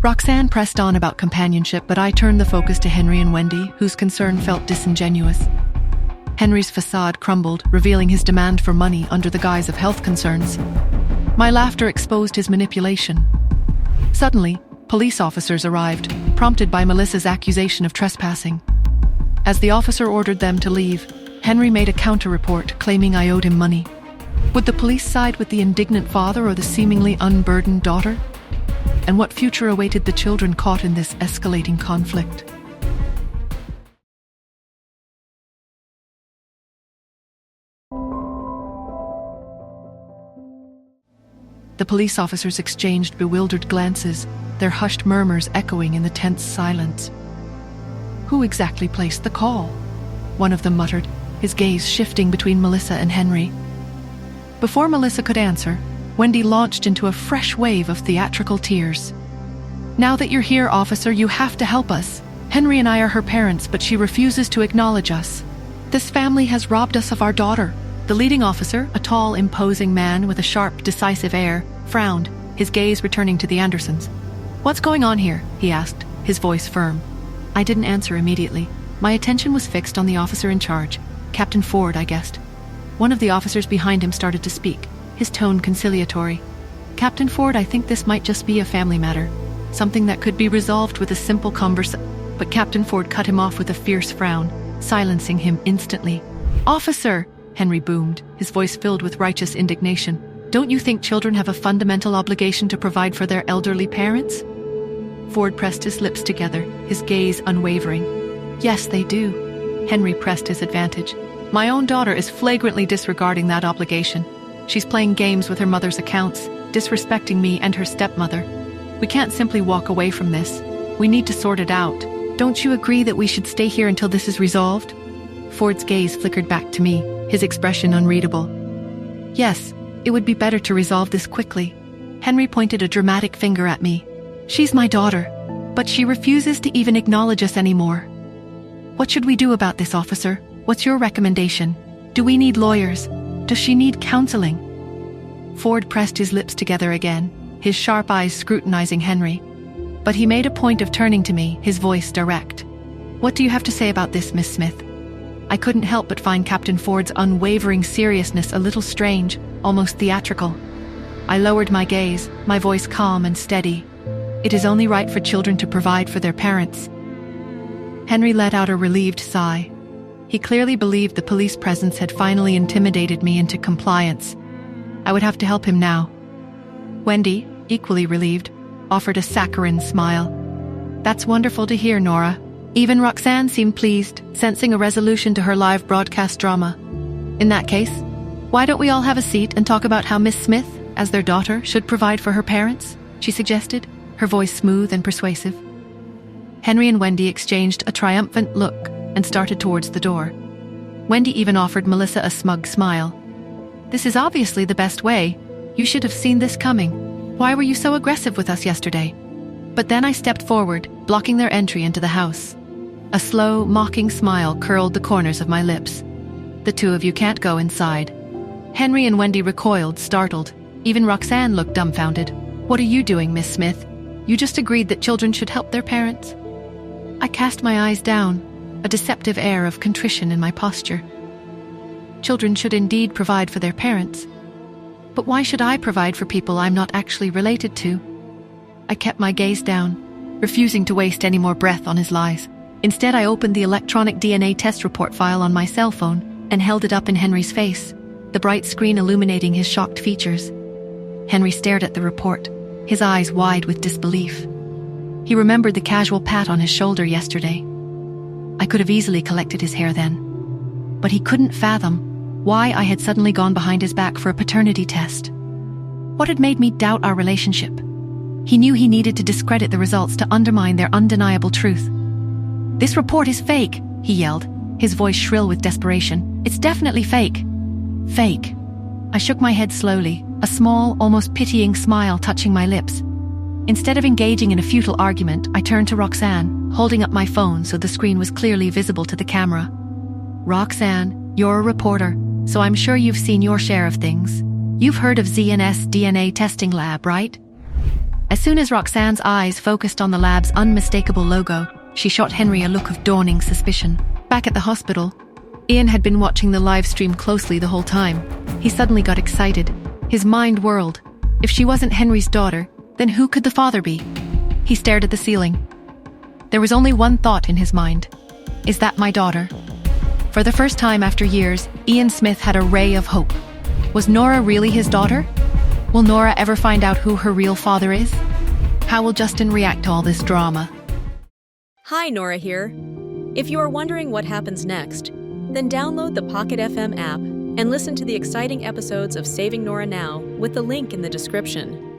Roxanne pressed on about companionship, but I turned the focus to Henry and Wendy, whose concern felt disingenuous. Henry's facade crumbled, revealing his demand for money under the guise of health concerns. My laughter exposed his manipulation. Suddenly, police officers arrived, prompted by Melissa's accusation of trespassing. As the officer ordered them to leave, Henry made a counter-report claiming I owed him money. Would the police side with the indignant father or the seemingly unburdened daughter? And what future awaited the children caught in this escalating conflict? The police officers exchanged bewildered glances, their hushed murmurs echoing in the tense silence. Who exactly placed the call? One of them muttered, his gaze shifting between Melissa and Henry. Before Melissa could answer, Wendy launched into a fresh wave of theatrical tears. Now that you're here, officer, you have to help us. Henry and I are her parents, but she refuses to acknowledge us. This family has robbed us of our daughter. The leading officer, a tall, imposing man with a sharp, decisive air, frowned, his gaze returning to the Andersons. What's going on here? He asked, his voice firm. I didn't answer immediately. My attention was fixed on the officer in charge, Captain Ford, I guessed. One of the officers behind him started to speak, his tone conciliatory. Captain Ford, I think this might just be a family matter, something that could be resolved with a simple conversation. But Captain Ford cut him off with a fierce frown, silencing him instantly. Officer! Henry boomed, his voice filled with righteous indignation. Don't you think children have a fundamental obligation to provide for their elderly parents? Ford pressed his lips together, his gaze unwavering. Yes, they do. Henry pressed his advantage. My own daughter is flagrantly disregarding that obligation. She's playing games with her mother's accounts, disrespecting me and her stepmother. We can't simply walk away from this. We need to sort it out. Don't you agree that we should stay here until this is resolved? Ford's gaze flickered back to me, his expression unreadable. Yes, it would be better to resolve this quickly. Henry pointed a dramatic finger at me. She's my daughter, but she refuses to even acknowledge us anymore. What should we do about this, officer? What's your recommendation? Do we need lawyers? Does she need counseling? Ford pressed his lips together again, his sharp eyes scrutinizing Henry. But he made a point of turning to me, his voice direct. What do you have to say about this, Miss Smith? I couldn't help but find Captain Ford's unwavering seriousness a little strange, almost theatrical. I lowered my gaze, my voice calm and steady. It is only right for children to provide for their parents. Henry let out a relieved sigh. He clearly believed the police presence had finally intimidated me into compliance. I would have to help him now. Wendy, equally relieved, offered a saccharine smile. That's wonderful to hear, Nora. Even Roxanne seemed pleased, sensing a resolution to her live broadcast drama. In that case, why don't we all have a seat and talk about how Miss Smith, as their daughter, should provide for her parents? She suggested, her voice smooth and persuasive. Henry and Wendy exchanged a triumphant look and started towards the door. Wendy even offered Melissa a smug smile. This is obviously the best way. You should have seen this coming. Why were you so aggressive with us yesterday? But then I stepped forward, blocking their entry into the house. A slow, mocking smile curled the corners of my lips. The two of you can't go inside. Henry and Wendy recoiled, startled. Even Roxanne looked dumbfounded. What are you doing, Miss Smith? You just agreed that children should help their parents. I cast my eyes down, a deceptive air of contrition in my posture. Children should indeed provide for their parents. But why should I provide for people I'm not actually related to? I kept my gaze down, refusing to waste any more breath on his lies. Instead, I opened the electronic DNA test report file on my cell phone and held it up in Henry's face, the bright screen illuminating his shocked features. Henry stared at the report, his eyes wide with disbelief. He remembered the casual pat on his shoulder yesterday. I could have easily collected his hair then. But he couldn't fathom why I had suddenly gone behind his back for a paternity test. What had made me doubt our relationship? He knew he needed to discredit the results to undermine their undeniable truth. This report is fake, he yelled, his voice shrill with desperation. It's definitely fake. Fake. I shook my head slowly, a small, almost pitying smile touching my lips. Instead of engaging in a futile argument, I turned to Roxanne, holding up my phone so the screen was clearly visible to the camera. Roxanne, you're a reporter, so I'm sure you've seen your share of things. You've heard of ZNS DNA testing lab, right? As soon as Roxanne's eyes focused on the lab's unmistakable logo, she shot Henry a look of dawning suspicion. Back at the hospital, Ian had been watching the live stream closely the whole time. He suddenly got excited. His mind whirled. If she wasn't Henry's daughter, then who could the father be? He stared at the ceiling. There was only one thought in his mind. Is that my daughter? For the first time after years, Ian Smith had a ray of hope. Was Nora really his daughter? Will Nora ever find out who her real father is? How will Justin react to all this drama? Hi, Nora here. If you are wondering what happens next, then download the Pocket FM app and listen to the exciting episodes of Saving Nora Now with the link in the description.